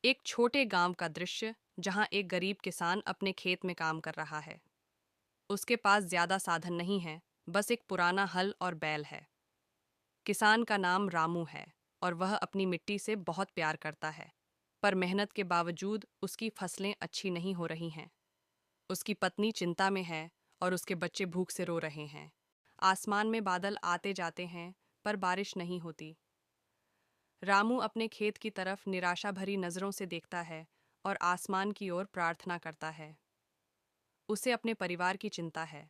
एक छोटे गांव का दृश्य जहां एक गरीब किसान अपने खेत में काम कर रहा है। उसके पास ज्यादा साधन नहीं है, बस एक पुराना हल और बैल है। किसान का नाम रामू है और वह अपनी मिट्टी से बहुत प्यार करता है। पर मेहनत के बावजूद उसकी फसलें अच्छी नहीं हो रही हैं। उसकी पत्नी चिंता में है और उसके बच्चे भूख से रो रहे हैं। आसमान में बादल आते जाते हैं, पर बारिश नहीं होती। रामू अपने खेत की तरफ निराशा भरी नजरों से देखता है और आसमान की ओर प्रार्थना करता है। उसे अपने परिवार की चिंता है।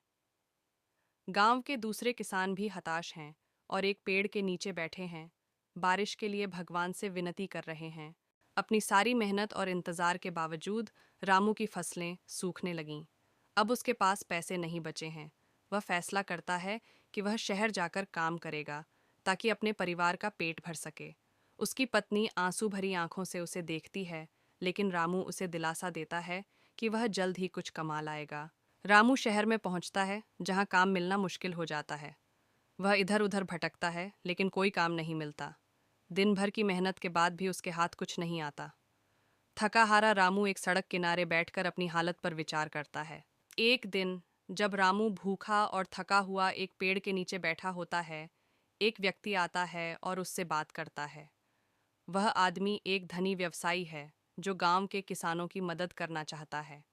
गांव के दूसरे किसान भी हताश हैं और एक पेड़ के नीचे बैठे हैं, बारिश के लिए भगवान से विनती कर रहे हैं। अपनी सारी मेहनत और इंतजार के बावजूद रामू की फसलें सूखने लगीं। अब उसके पास पैसे नहीं बचे हैं। वह फैसला करता है कि वह शहर जाकर काम करेगा ताकि अपने परिवार का पेट भर सके। उसकी पत्नी आंसू भरी आंखों से उसे देखती है, लेकिन रामू उसे दिलासा देता है कि वह जल्द ही कुछ कमा लाएगा। रामू शहर में पहुंचता है, जहां काम मिलना मुश्किल हो जाता है। वह इधर उधर भटकता है, लेकिन कोई काम नहीं मिलता। दिन भर की मेहनत के बाद भी उसके हाथ कुछ नहीं आता। थका हारा रामू एक सड़क किनारे बैठकर अपनी हालत पर विचार करता है। एक दिन, जब रामू भूखा और थका हुआ एक पेड़ के नीचे बैठा होता है, एक व्यक्ति आता है और उससे बात करता है। वह आदमी एक धनी व्यवसायी है जो गांव के किसानों की मदद करना चाहता है।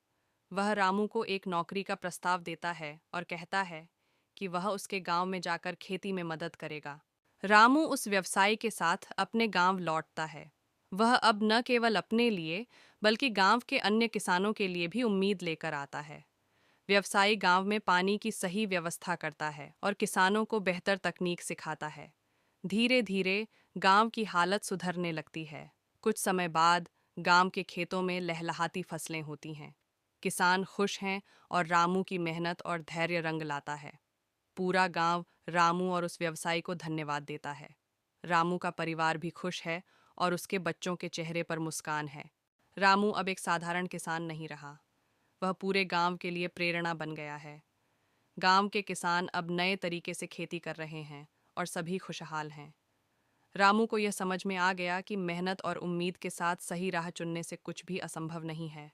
वह रामू को एक नौकरी का प्रस्ताव देता है और कहता है कि वह उसके गांव में जाकर खेती में मदद करेगा। रामू उस व्यवसायी के साथ अपने गांव लौटता है। वह अब न केवल अपने लिए बल्कि गांव के अन्य किसानों के लिए भी उम्मीद लेकर आता है। व्यवसायी गांव में पानी की सही व्यवस्था करता है और किसानों को बेहतर तकनीक सिखाता है। धीरे धीरे गांव की हालत सुधरने लगती है। कुछ समय बाद गांव के खेतों में लहलहाती फसलें होती हैं। किसान खुश हैं और रामू की मेहनत और धैर्य रंग लाता है। पूरा गांव रामू और उस व्यवसायी को धन्यवाद देता है। रामू का परिवार भी खुश है और उसके बच्चों के चेहरे पर मुस्कान है। रामू अब एक साधारण किसान नहीं रहा, वह पूरे गांव के लिए प्रेरणा बन गया है। गांव के किसान अब नए तरीके से खेती कर रहे हैं और सभी खुशहाल हैं। रामू को यह समझ में आ गया कि मेहनत और उम्मीद के साथ सही राह चुनने से कुछ भी असंभव नहीं है।